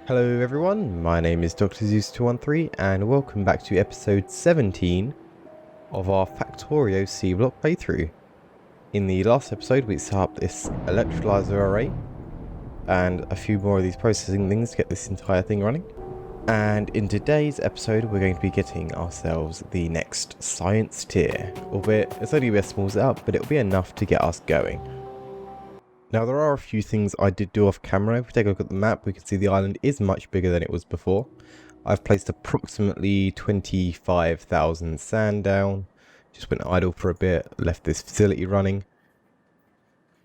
Hello everyone, my name is Dr. Zeus213 and welcome back to episode 17 of our Factorio Sea Block playthrough. In the last episode we set up this electrolyzer array and a few more of these processing things to get this entire thing running. And in today's episode we're going to be getting ourselves the next science tier, albeit it's only a small setup, but it'll be enough to get us going. Now there are a few things I did do off camera. If we take a look at the map, we can see the island is much bigger than it was before. I've placed approximately 25,000 sand down. Just went idle for a bit, left this facility running.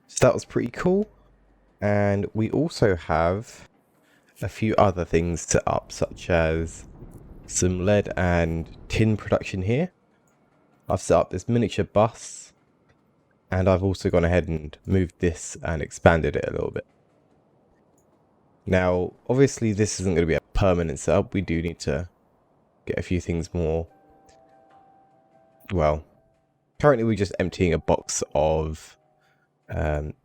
So that was pretty cool. And we also have a few other things set up, such as some lead and tin production here. I've set up this miniature bus. And I've also gone ahead and moved this and expanded it a little bit. Now, obviously this isn't going to be a permanent setup. We do need to get a few things more. Well, currently we're just emptying a box of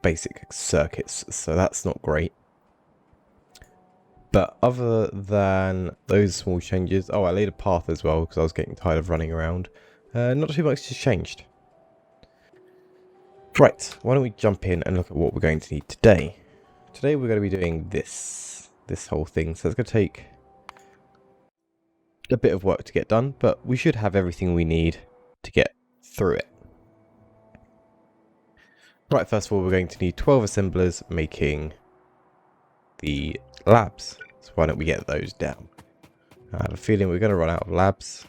basic circuits, so that's not great. But other than those small changes, I laid a path as well because I was getting tired of running around. Not too much has changed. Right, why don't we jump in and look at what we're going to need today. Today we're going to be doing this whole thing, so it's going to take a bit of work to get done, but we should have everything we need to get through it. Right, first of all we're going to need 12 assemblers making the labs, so why don't we get those down. I have a feeling we're going to run out of labs,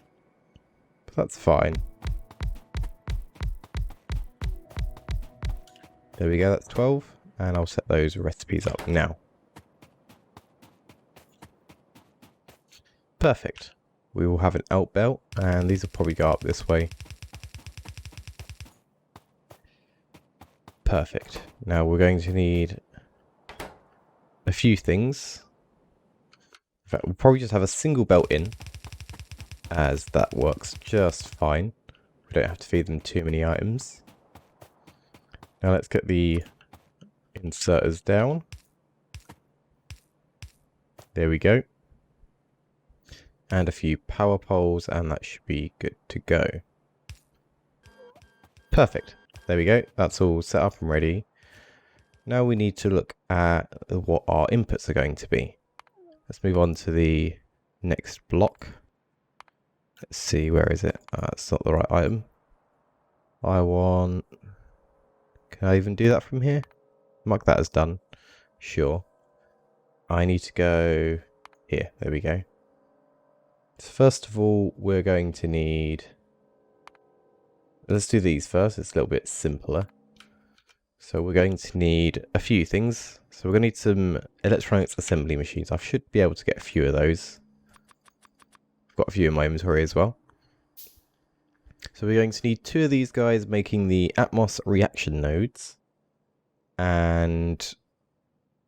but that's fine. There we go, that's 12, and I'll set those recipes up now. Perfect. We will have an out belt, and these will probably go up this way. Perfect. Now we're going to need a few things. In fact, we'll probably just have a single belt in, as that works just fine. We don't have to feed them too many items. Now let's get the inserters down. There we go. And a few power poles, and that should be good to go. Perfect. There we go. That's all set up and ready. Now we need to look at what our inputs are going to be. Let's move on to the next block. Let's see, where is it? It's not the right item. I want... Can I even do that from here? Mark that as done. Sure. I need to go here. There we go. So first of all, we're going to need... Let's do these first. It's a little bit simpler. So we're going to need a few things. So we're going to need some electronics assembly machines. I should be able to get a few of those. I've got a few in my inventory as well. So we're going to need 2 of these guys making the Atmos reaction nodes, and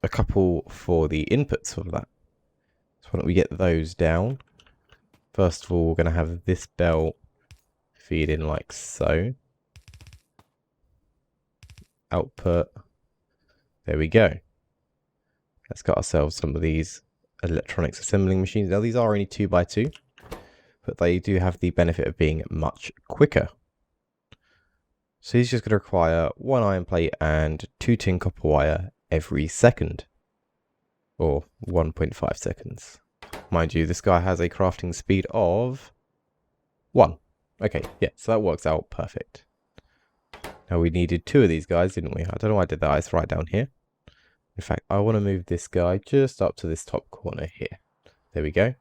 a couple for the inputs of that. So why don't we get those down. First of all, we're going to have this belt feed in like so. Output. There we go. Let's get ourselves some of these electronics assembling machines. Now these are only 2x2. But they do have the benefit of being much quicker. So he's just going to require 1 iron plate and 2 tin copper wire every second. Or 1.5 seconds. Mind you, this guy has a crafting speed of 1. Okay, yeah, so that works out perfect. Now we needed 2 of these guys, didn't we? I don't know why I did that, it's right down here. In fact, I want to move this guy just up to this top corner here. There we go.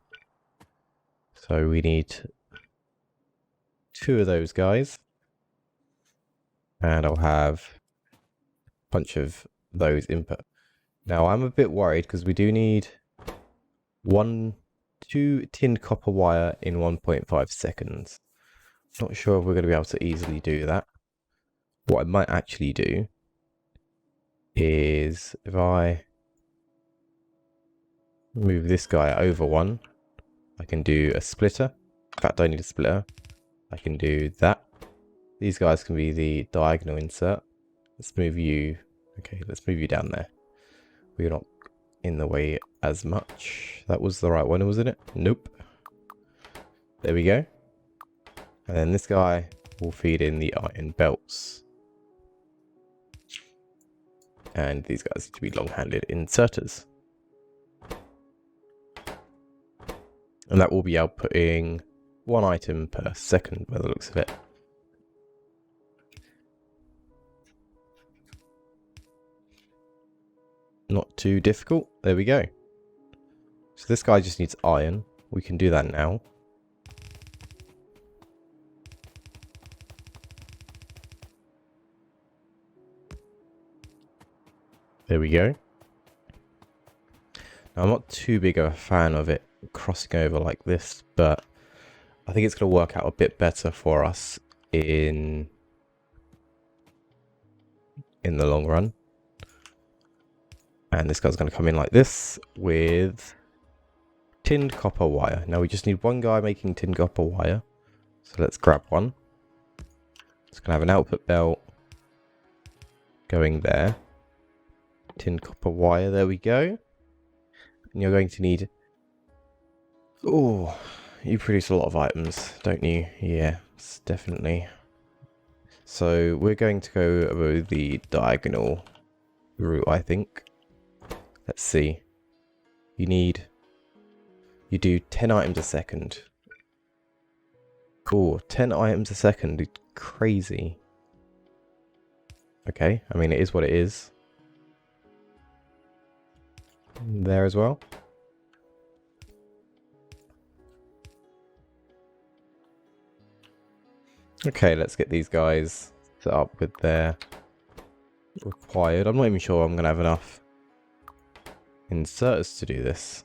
So we need 2 of those guys. And I'll have a bunch of those input. Now I'm a bit worried because we do need 2 tin copper wire in 1.5 seconds. Not sure if we're going to be able to easily do that. What I might actually do is if I move this guy over 1, I can do a splitter. In fact, I don't need a splitter. I can do that. These guys can be the diagonal insert. Let's move you. Okay, let's move you down there. We're not in the way as much. That was the right one, wasn't it? Nope. There we go. And then this guy will feed in the iron belts. And these guys need to be long-handed inserters. And that will be outputting 1 item per second by the looks of it. Not too difficult. There we go. So this guy just needs iron. We can do that now. There we go. Now, I'm not too big of a fan of it crossing over like this, but I think it's going to work out a bit better for us in the long run. And this guy's going to come in like this with tinned copper wire. Now we just need one guy making tinned copper wire. So let's grab one. It's going to have an output belt going there. Tinned copper wire, there we go. And you're going to need... Oh, you produce a lot of items, don't you? Yeah, definitely. So we're going to go over the diagonal route, I think. Let's see. You do 10 items a second. Cool, 10 items a second. Crazy. Okay, I mean, it is what it is. There as well. Okay, let's get these guys set up with their required. I'm not even sure I'm going to have enough inserters to do this.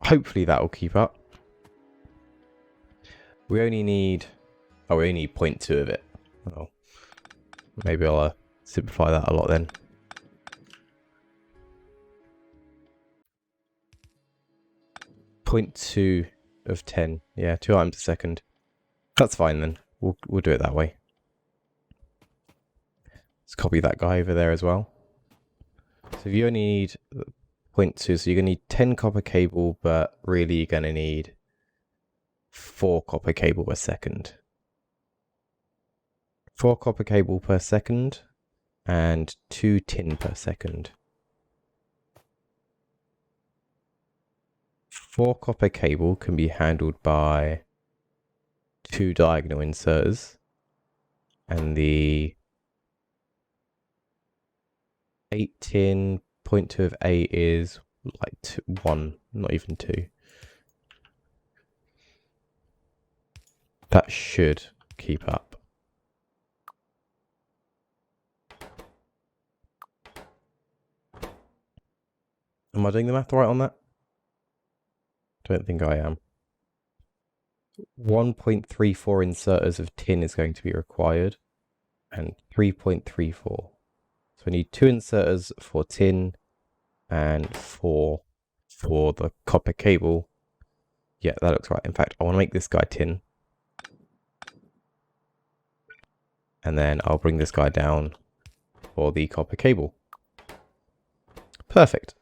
Hopefully that will keep up. We only need... Oh, we only need 0.2 of it. Oh, maybe I'll simplify that a lot then. .2 of 10. Yeah, 2 items a second. That's fine then. We'll do it that way. Let's copy that guy over there as well. So if you only need 0.2, so you're going to need 10 copper cable, but really you're going to need 4 copper cable per second. 4 copper cable per second and 2 tin per second. 4 copper cable can be handled by 2 diagonal inserters, and the 8 tin, 0.2 of 8 is like 1, not even 2. That should keep up. Am I doing the math right on that? Don't think I am. 1.34 inserters of tin is going to be required, and 3.34. So we need 2 inserters for tin and 4 for the copper cable. Yeah, that looks right. In fact, I want to make this guy tin. And then I'll bring this guy down for the copper cable. Perfect.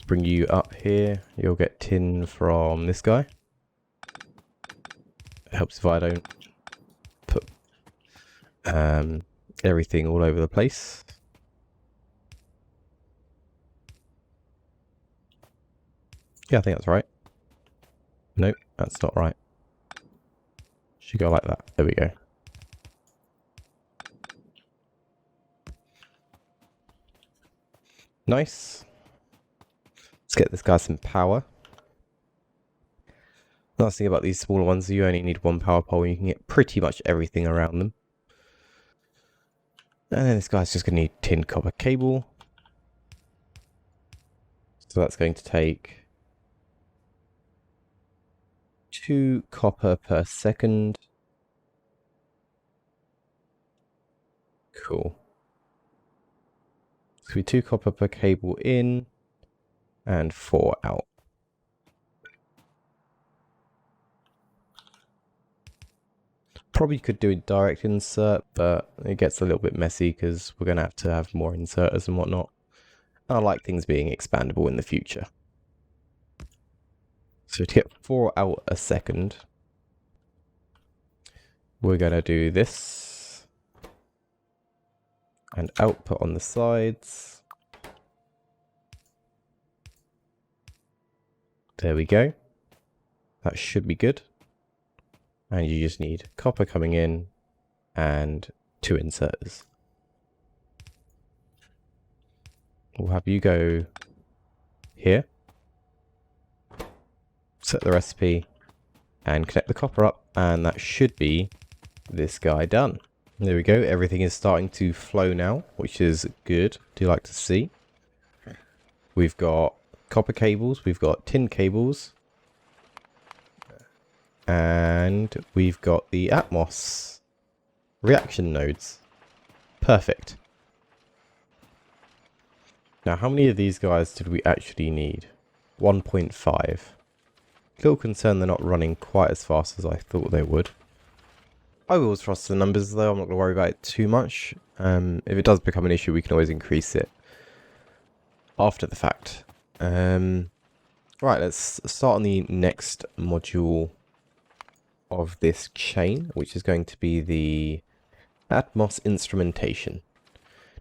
Bring you up here. You'll get tin from this guy. It helps if I don't put everything all over the place. Yeah, I think that's right. Nope, that's not right. Should go like that. There we go. Nice. Let's get this guy some power. Nice thing about these smaller ones, you only need 1 power pole and you can get pretty much everything around them. And then this guy's just going to need tin copper cable. So that's going to take 2 copper per second. Cool. So we 2 copper per cable in and 4 out. Probably could do a direct insert, but it gets a little bit messy because we're going to have more inserters and whatnot. I like things being expandable in the future. So to get 4 out a second, we're going to do this and output on the sides. There we go. That should be good. And you just need copper coming in and 2 inserters. We'll have you go here, set the recipe, and connect the copper up, and that should be this guy done. There we go, everything is starting to flow now, which is good, do like to see. We've got copper cables, we've got tin cables, and we've got the Atmos reaction nodes. Perfect. Now, how many of these guys did we actually need? 1.5. Little concerned they're not running quite as fast as I thought they would. I will trust the numbers though, I'm not going to worry about it too much. If it does become an issue, we can always increase it after the fact. Right, let's start on the next module of this chain, which is going to be the Atmos instrumentation.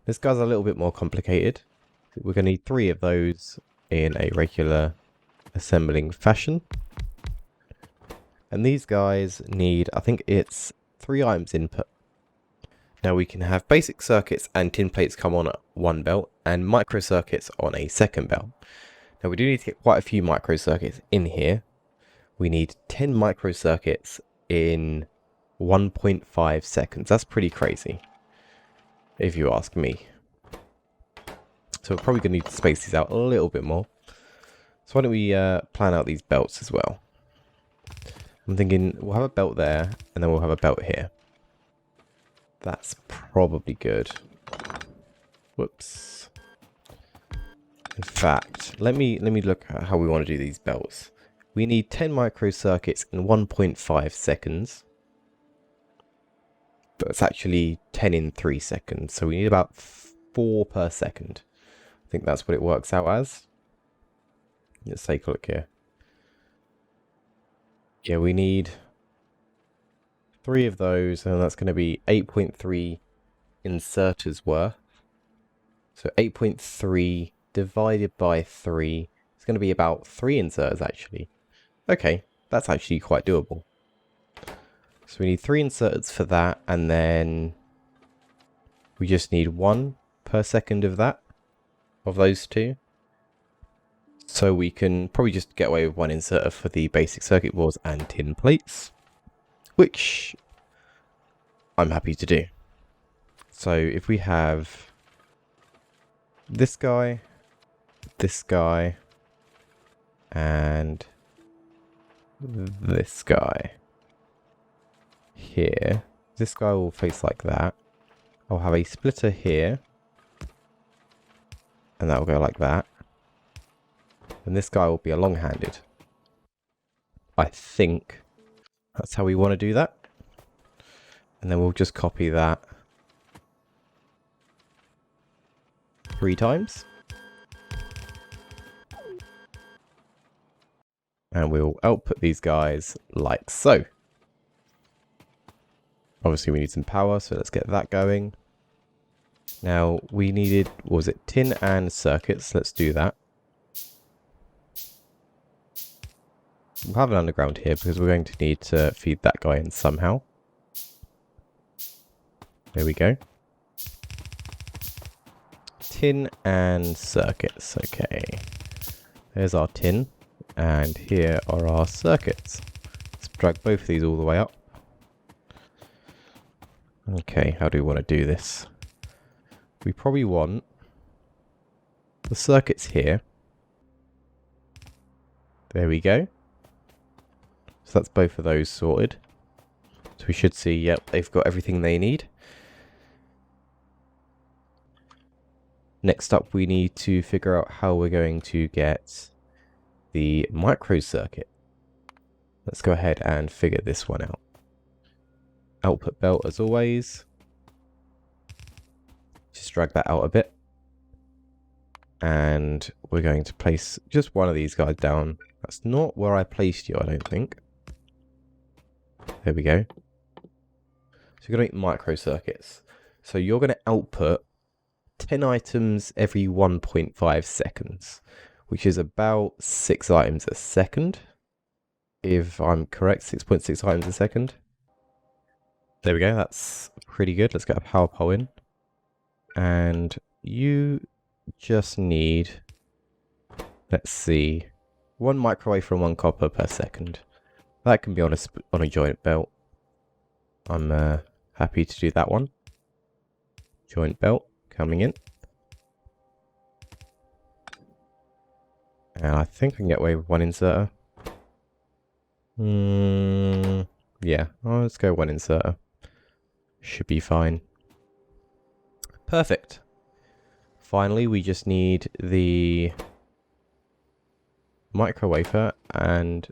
This guy's a little bit more complicated. We're going to need 3 of those in a regular assembling fashion. And these guys need, I think it's 3 items input. Now we can have basic circuits and tin plates come on one belt and micro circuits on a second belt. Now we do need to get quite a few micro circuits in here. We need 10 micro circuits in 1.5 seconds. That's pretty crazy, if you ask me. So we're probably going to need to space these out a little bit more. So why don't we plan out these belts as well. I'm thinking we'll have a belt there, and then we'll have a belt here. That's probably good. Whoops. In fact, let me look at how we want to do these belts. We need 10 microcircuits in 1.5 seconds. But it's actually 10 in 3 seconds. So we need about 4 per second. I think that's what it works out as. Let's take a look here. Yeah, we need 3 of those, and that's going to be 8.3 inserters worth. So 8.3 divided by 3 is going to be about 3 inserters actually. Okay, that's actually quite doable. So we need 3 inserters for that, and then we just need 1 per second of that, of those 2. So we can probably just get away with 1 inserter for the basic circuit boards and tin plates, which I'm happy to do. So if we have this guy, and this guy here, this guy will face like that. I'll have a splitter here, and that will go like that. And this guy will be a long-handed. I think that's how we want to do that. And then we'll just copy that 3 times. And we'll output these guys like so. Obviously we need some power, so let's get that going. Now we needed, what was it, tin and circuits. Let's do that. We'll have an underground here because we're going to need to feed that guy in somehow. There we go. Tin and circuits. Okay. There's our tin. And here are our circuits. Let's drag both of these all the way up. Okay, how do we want to do this? We probably want the circuits here. There we go. So that's both of those sorted. So we should see, yep, they've got everything they need. Next up, we need to figure out how we're going to get the micro circuit. Let's go ahead and figure this one out. output belt as always. Just drag that out a bit. And we're going to place just one of these guys down. That's not where I placed you, I don't think. There we go. So you're going to make micro circuits. So you're going to output 10 items every 1.5 seconds, which is about 6 items a second. If I'm correct, 6.6 items a second. There we go, that's pretty good. Let's get a power pole in. And you just need, let's see, 1 microwave and 1 copper per second. That can be on a joint belt. I'm happy to do that one. Joint belt coming in. And I think I can get away with 1 inserter. Yeah, let's go 1 inserter. Should be fine. Perfect. Finally, we just need the micro wafer, and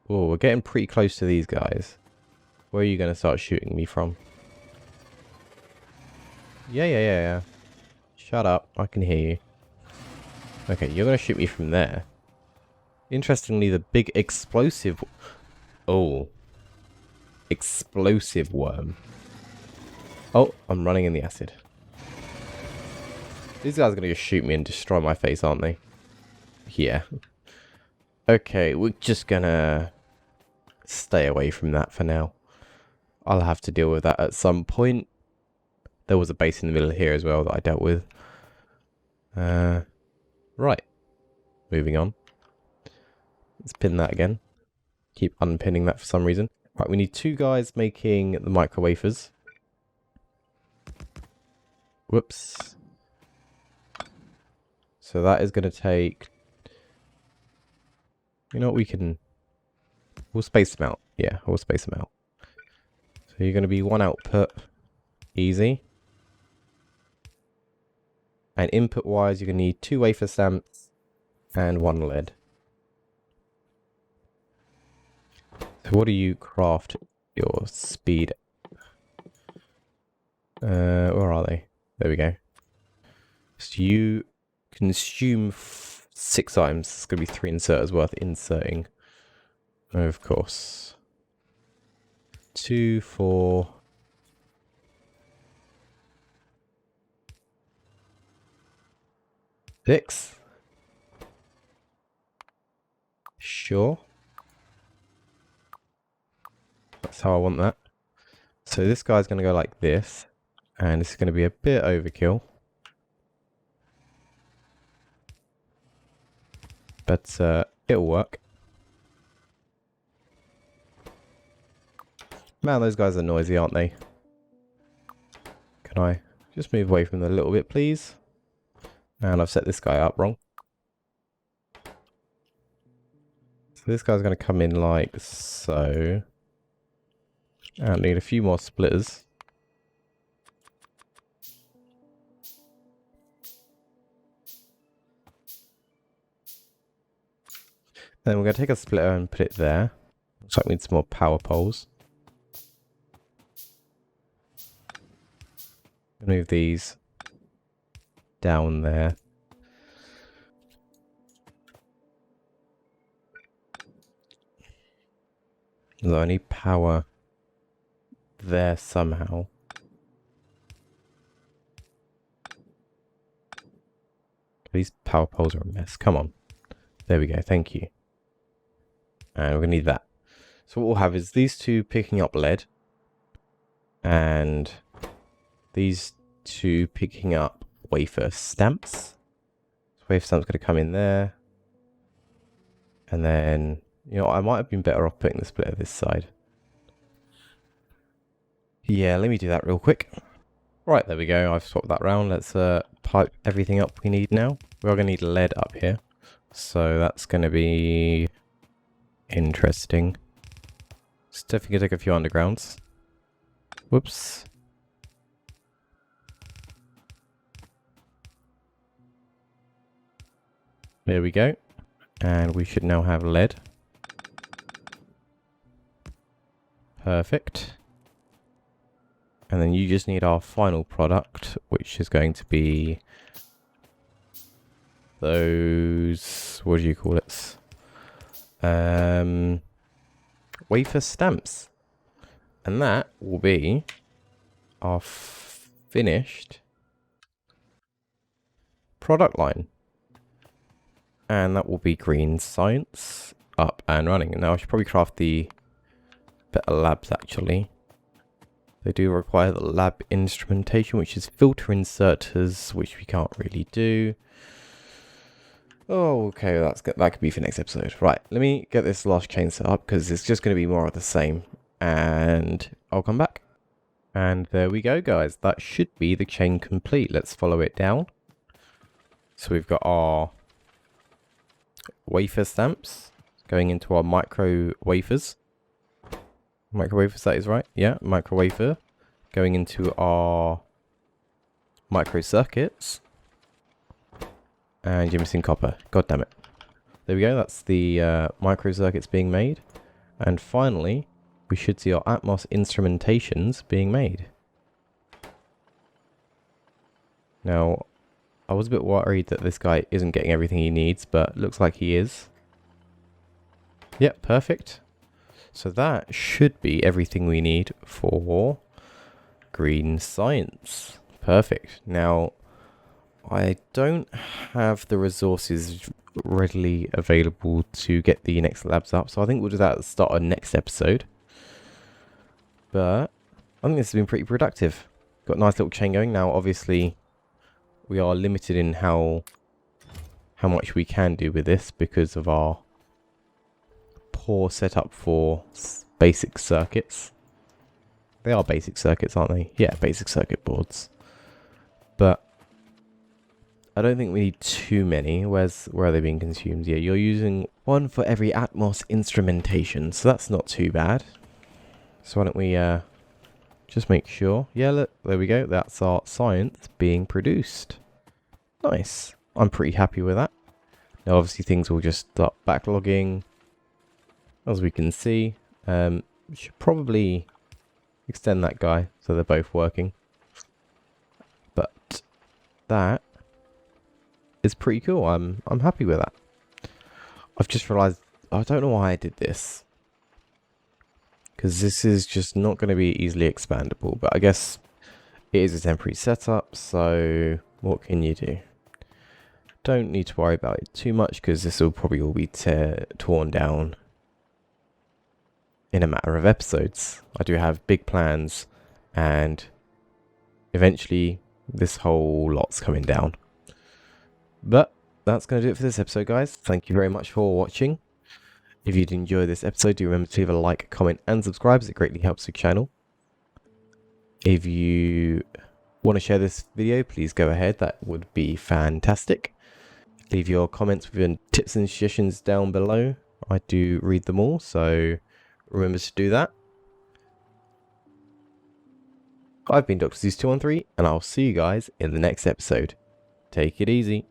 oh, we're getting pretty close to these guys. Where are you going to start shooting me from? Yeah. Shut up, I can hear you. Okay, you're going to shoot me from there. Interestingly, the big explosive... Oh. Explosive worm. Oh, I'm running in the acid. These guys are going to shoot me and destroy my face, aren't they? Yeah. Okay, we're just going to stay away from that for now. I'll have to deal with that at some point. There was a base in the middle here as well that I dealt with. Right. Moving on. Let's pin that again. Keep unpinning that for some reason. Right, we need 2 guys making the micro wafers. Whoops. So that is going to take... You know what, we can... We'll space them out. Yeah, we'll space them out. So you're going to be 1 output. Easy. And input-wise, you're going to need 2 wafer stamps and 1 lead. So what do you craft your speed? Where are they? There we go. So you consume 6 items. It's going to be 3 inserters worth inserting. Of course. 2, 4... 6. Sure. That's how I want that. So this guy's going to go like this. And it's going to be a bit overkill. But it'll work. Man, those guys are noisy, aren't they? Can I just move away from them a little bit, please? And I've set this guy up wrong. So this guy's going to come in like so. And I need a few more splitters. Then we're going to take a splitter and put it there. Looks like we need some more power poles. Move these down there. So I need power there somehow. These power poles are a mess. Come on. There we go. Thank you. And we're going to need that. So what we'll have is these 2 picking up lead. And these 2 picking up wafer stamps. So wafer stamps going to come in there. And then, you know, I might have been better off putting the splitter this side. Yeah, let me do that real quick. Right, there we go. I've swapped that round. Let's pipe everything up we need now. We're going to need lead up here. So that's going to be interesting. It's definitely going to take a few undergrounds. Whoops. There we go. And we should now have lead. Perfect. And then you just need our final product, which is going to be those, what do you call it? Wafer stamps. And that will be our finished product line. And that will be green science up and running. Now I should probably craft the better labs actually. They do require the lab instrumentation, which is filter inserters, which we can't really do. Oh, okay, that could be for next episode. Right, let me get this last chain set up because it's just going to be more of the same. And I'll come back. And there we go, guys. That should be the chain complete. Let's follow it down. So we've got our wafer stamps going into our micro wafers. Micro wafers, that is right. Yeah, micro wafer going into our micro circuits. And you're missing copper. God damn it. There we go. That's the micro circuits being made. And finally, we should see our Atmos instrumentations being made. Now, I was a bit worried that this guy isn't getting everything he needs, but looks like he is. Yep, perfect. So that should be everything we need for green science. Perfect. Now, I don't have the resources readily available to get the next labs up, so I think we'll do that at the start of next episode. But I think this has been pretty productive. Got a nice little chain going. Now, obviously, we are limited in how much we can do with this because of our poor setup for basic circuits. They are basic circuits, aren't they? Yeah, basic circuit boards. But I don't think we need too many. Where are they being consumed? Yeah, you're using one for every Atmos instrumentation, so that's not too bad. So why don't we just make sure. Yeah, look, there we go. That's our science being produced. Nice. I'm pretty happy with that. Now, obviously, things will just start backlogging. As we can see, we should probably extend that guy so they're both working. But that is pretty cool. I'm happy with that. I've just realized I don't know why I did this, because this is just not going to be easily expandable, but I guess it is a temporary setup, so what can you do? Don't need to worry about it too much, because this will probably all be torn down in a matter of episodes. I do have big plans, and eventually this whole lot's coming down. But that's going to do it for this episode, guys. Thank you very much for watching. If you did enjoy this episode, do remember to leave a like, comment, and subscribe, as it greatly helps the channel. If you want to share this video, please go ahead. That would be fantastic. Leave your comments with your tips and suggestions down below. I do read them all, so remember to do that. I've been Dr. Zeus213, and I'll see you guys in the next episode. Take it easy.